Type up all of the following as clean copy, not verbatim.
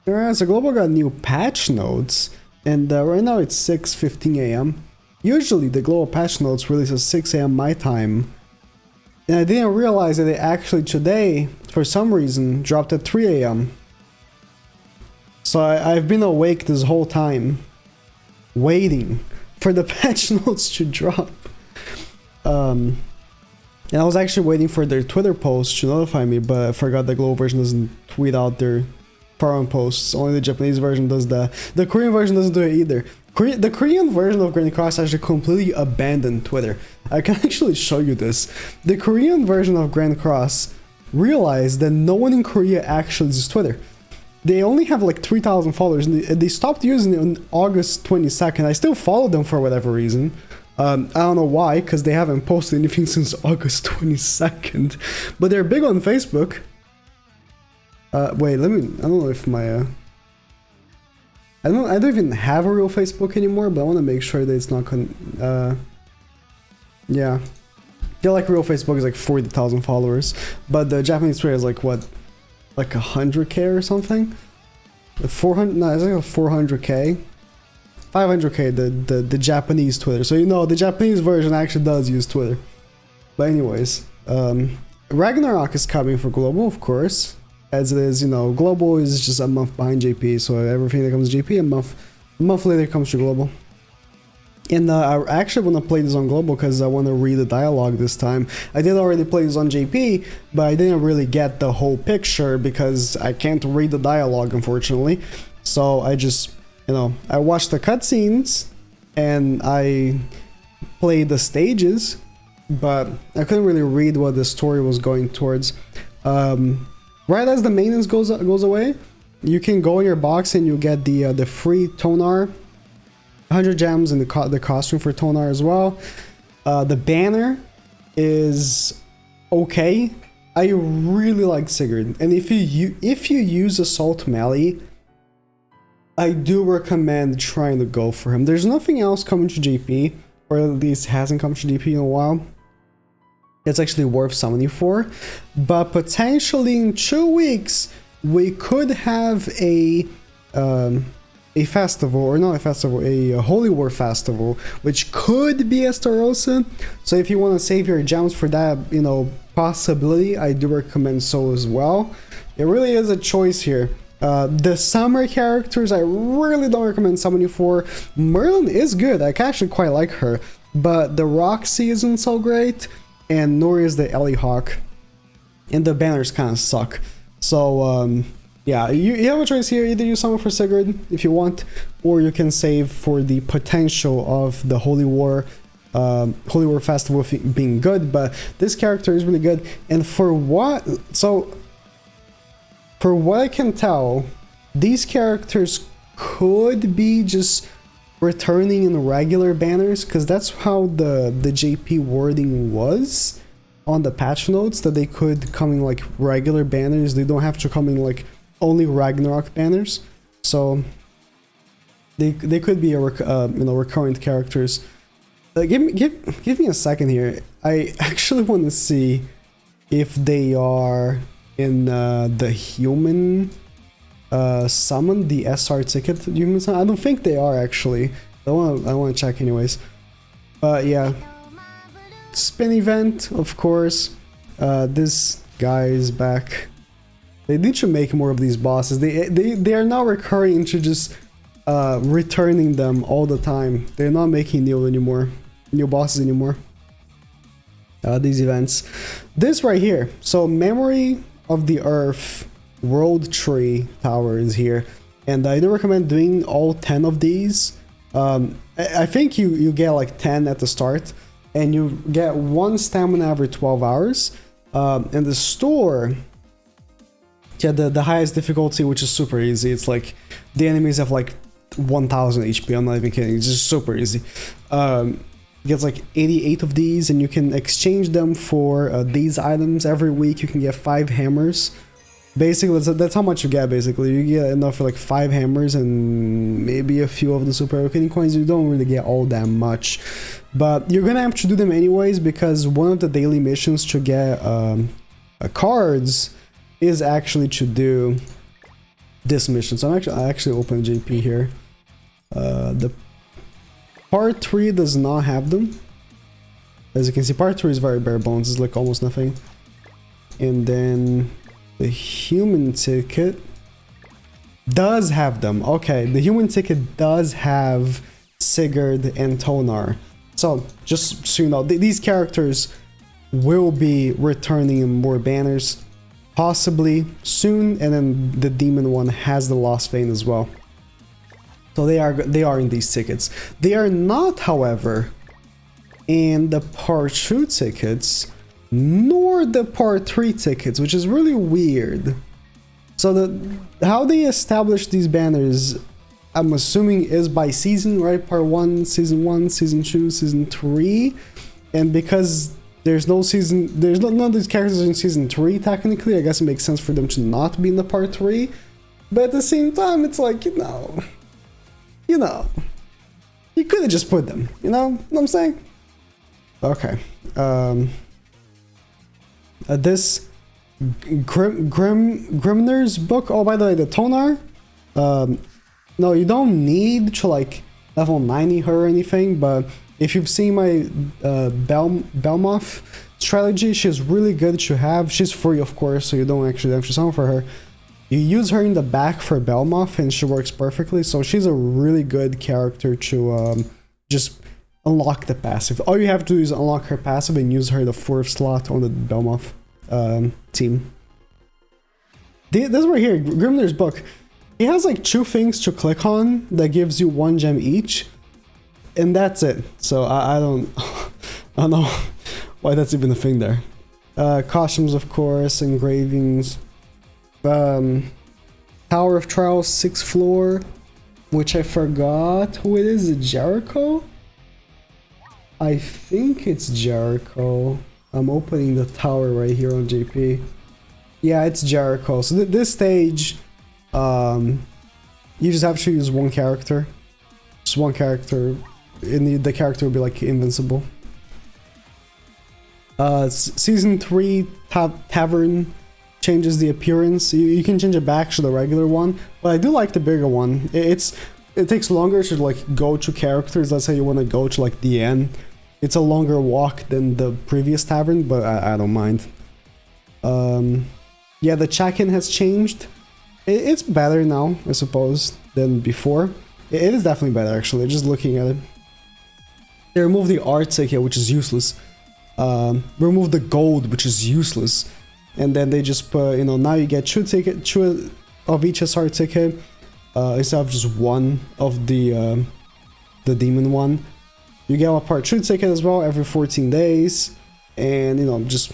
Alright, so Global got new patch notes, and right now it's 6:15 a.m. Usually the Global patch notes release at 6 a.m. my time, and I didn't realize that they actually today, for some reason, dropped at 3 a.m. So I've been awake this whole time, waiting for the patch notes to drop. And I was actually waiting for their Twitter post to notify me, but I forgot the global version doesn't tweet out their forum posts. Only the Japanese version does that. The Korean version doesn't do it either. The Korean version of Grand Cross actually completely abandoned Twitter. I can actually show you this. The Korean version of Grand Cross realized that no one in Korea actually uses Twitter. They only have like 3,000 followers, and they stopped using it on August 22nd. I still follow them for whatever reason. I don't know why, because they haven't posted anything since August 22nd. But they're big on Facebook. Wait, I don't know if my... I don't even have a real Facebook anymore, but I want to make sure that it's not yeah. Yeah, like real Facebook is like 40,000 followers. But the Japanese Twitter is like, what? Like 100k or something? 400? No, it's like a 400k. 500k, the Japanese Twitter. So you know, the Japanese version actually does use Twitter. But anyways, Ragnarok is coming for Global, of course. As it is, you know, Global is just a month behind JP, so everything that comes to JP, a month later comes to Global. And I actually want to play this on Global because I want to read the dialogue this time. I did already play this on JP, but I didn't really get the whole picture because I can't read the dialogue, unfortunately. So I just, you know, I watched the cutscenes and I played the stages, but I couldn't really read what the story was going towards. Right as the maintenance goes away, you can go in your box and you get the free tonar, 100 gems, and the costume for tonar as well. The banner is okay. I really like Sigurd, and if you use Assault Melee, I do recommend trying to go for him. There's nothing else coming to JP, or at least hasn't come to JP in a while. It's actually worth summoning for, but potentially in 2 weeks we could have a festival, or not a festival, a Holy War festival, which could be Estarossa. So if you want to save your gems for that, you know, possibility, I do recommend so as well. It really is a choice here. The summer characters I really don't recommend summoning for. Merlin is good, I actually quite like her, but the Roxy isn't so great, and nor is the Ellie Hawk, and the banners kind of suck. So yeah, you have a choice here. Either you summon for Sigurd if you want, or you can save for the potential of the Holy War festival being good. But this character is really good, and for what I can tell, these characters could be just returning in regular banners, because that's how the JP wording was on the patch notes, that they could come in like regular banners. They don't have to come in like only Ragnarok banners, so they could be a you know, recurrent characters. Give me a second here. I actually want to see if they are in the human summon, the SR ticket human summon. I don't think they are actually. I want to check anyways. Yeah, spin event, of course. This guy is back. They need to make more of these bosses. They are now recurring into just returning them all the time. They're not making new bosses anymore. These events. This right here. So Memory of the Earth World Tree Tower is here, and I do recommend doing all 10 of these. I think you get like 10 at the start, and you get 1 stamina every 12 hours. And the store, yeah, the highest difficulty, which is super easy. It's like the enemies have like 1000 HP. I'm not even kidding. It's just super easy. Gets like 88 of these, and you can exchange them for these items every week. You can get 5 hammers. Basically, that's how much you get. Basically, you get enough for like 5 hammers and maybe a few of the super awakening coins. You don't really get all that much, but you're gonna have to do them anyways, because one of the daily missions to get cards is actually to do this mission. So I actually opened JP here. The part 3 does not have them. As you can see, part 3 is very bare bones. It's like almost nothing. And then the human ticket does have them. Okay, the human ticket does have Sigurd and Tonar. So just so you know, these characters will be returning in more banners, possibly soon. And then the demon one has the Lost Vein as well. So they are in these tickets. They are not, however, in the part 2 tickets, nor the part 3 tickets, which is really weird. So how they establish these banners, I'm assuming, is by season, right? Part 1, Season 2, Season 3. And because there's no season, none of these characters in Season 3, technically, I guess it makes sense for them to not be in the part 3. But at the same time, it's like, you know, you could have just put them, you know what I'm saying? Okay. This Grimner's book. Oh, by the way, the Tonar. No, you don't need to like level 90 her or anything. But if you've seen my Belmoth strategy, she's really good to have. She's free, of course, so you don't actually have to summon for her. You use her in the back for Belmoth, and she works perfectly. So she's a really good character to just unlock the passive. All you have to do is unlock her passive and use her the 4th slot on the Belmoth team. This right here, Grimner's book. He has like 2 things to click on that gives you 1 gem each, and that's it. So I don't know why that's even a thing there. Costumes, of course, engravings. Tower of Trials 6th floor, which I forgot who it is. Jericho? I think it's Jericho. I'm opening the tower right here on JP. Yeah, it's Jericho. So this stage, you just have to use 1 character. Just 1 character, and the character will be like invincible. Season 3 Tavern changes the appearance. You can change it back to the regular one, but I do like the bigger one. It takes longer to like go to characters. Let's say you want to go to like the end. It's a longer walk than the previous tavern, but I don't mind. Yeah, the check-in has changed. It's better now, I suppose, than before. It is definitely better, actually, just looking at it. They removed the art ticket, which is useless. Remove the gold, which is useless. And then they just put, you know, now you get 2 of each SR ticket, instead of just 1 of the demon one. You get a part 2 ticket as well every 14 days, and you know, just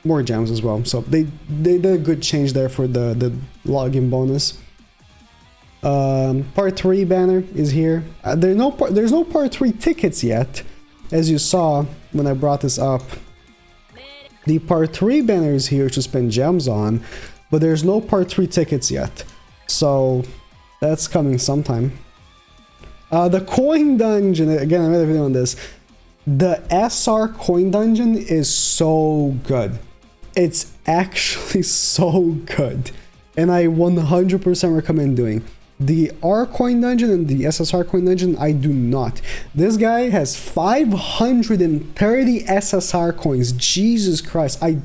more gems as well. So they did a good change there for the login bonus. Part 3 banner is here. There's no part 3 tickets yet, as you saw when I brought this up. The part 3 banner is here to spend gems on, but there's no part 3 tickets yet. So that's coming sometime. The coin dungeon, again, I made a video on this. The SR coin dungeon is so good. It's actually so good. And I 100% recommend doing. The R coin dungeon and the SSR coin dungeon, I do not. This guy has 530 SSR coins. Jesus Christ. I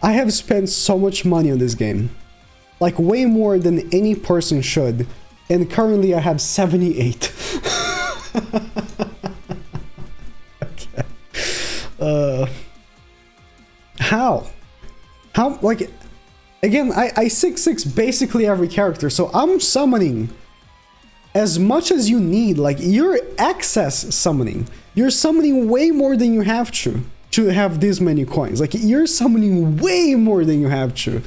have spent so much money on this game. Like way more than any person should. And currently I have 78. Okay. How? Like, again, I 6-6 basically every character, so I'm summoning as much as you need. Like, you're excess summoning. You're summoning way more than you have to have this many coins. Like, you're summoning way more than you have to.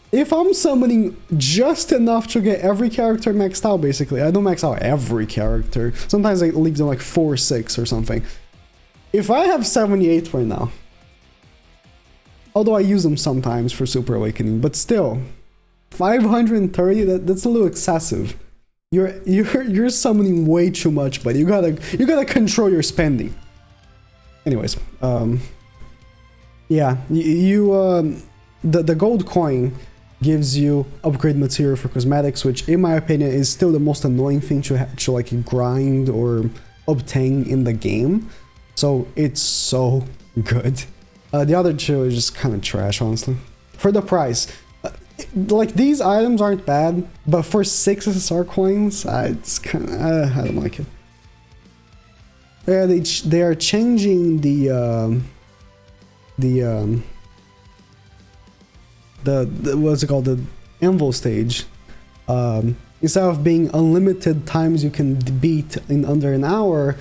If I'm summoning just enough to get every character maxed out, basically, I don't max out every character. Sometimes I leave them like 4 or 6 or something. If I have 78 right now, although I use them sometimes for Super Awakening, but still, 530, that's a little excessive. You're summoning way too much, buddy. You gotta control your spending. Anyways, yeah, the gold coin gives you upgrade material for cosmetics, which in my opinion is still the most annoying thing to like grind or obtain in the game. So it's so good. The other two is just kind of trash, honestly. For the price, like these items aren't bad, but for 6 SSR coins, it's kind of I don't like it. Yeah, they are changing the what's it called, the Anvil stage. Instead of being unlimited times you can beat in under an hour,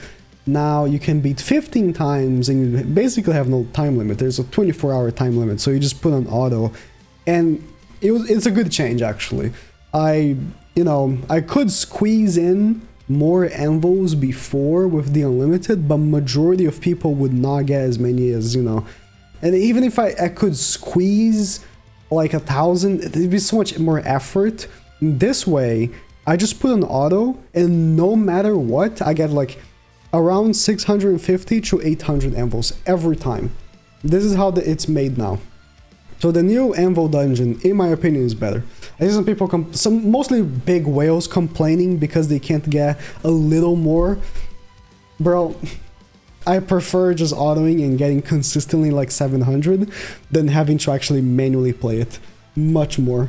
now you can beat 15 times and you basically have no time limit. There's a 24-hour time limit, so you just put on auto, and it's a good change actually. I could squeeze in more anvils before with the unlimited, but majority of people would not get as many as, and even if I could squeeze like 1,000, it'd be so much more effort. This way I just put on auto, and no matter what, I get like around 650 to 800 anvils every time. This is how it's made now. So the new anvil dungeon, in my opinion, is better. I see some people, mostly big whales, complaining because they can't get a little more. Bro, I prefer just autoing and getting consistently like 700 than having to actually manually play it. Much more.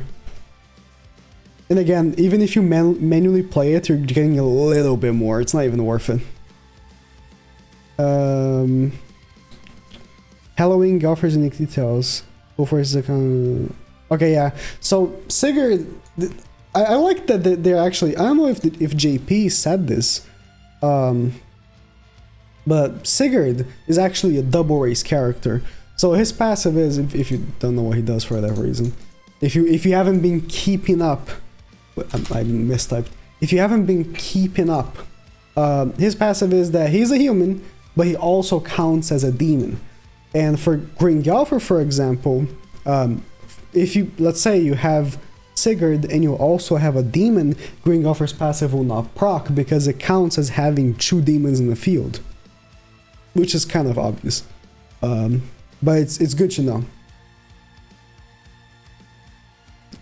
And again, even if you manually play it, you're getting a little bit more. It's not even worth it. Halloween offers unique details. Okay, yeah. So Sigurd, I like that they're actually. I don't know if JP said this, but Sigurd is actually a double race character. So his passive is, if you don't know what he does for whatever reason, if you haven't been keeping up, I mistyped. If you haven't been keeping up, his passive is that he's a human, but he also counts as a demon. And for Gringalfer, for example, if you, let's say you have Sigurd and you also have a demon, Gringalfer's passive will not proc because it counts as having 2 demons in the field, which is kind of obvious, but it's good to know.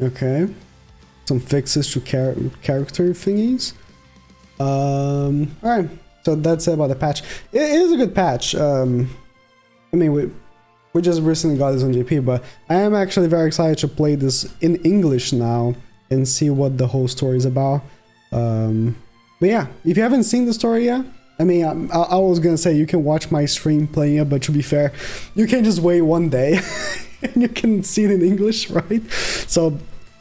Okay, some fixes to character thingies. All right, so that's it about the patch. It is a good patch. I mean, we just recently got this on JP, but I am actually very excited to play this in English now and see what the whole story is about. But yeah, if you haven't seen the story yet, I mean, I was gonna say you can watch my stream playing it, but to be fair, you can just wait one day and you can see it in English, right? So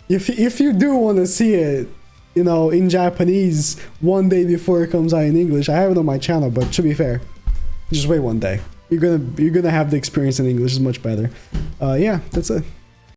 if you do want to see it, in Japanese one day before it comes out in English, I have it on my channel, but to be fair, just wait one day. You're gonna have the experience in English is much better. Yeah, that's it.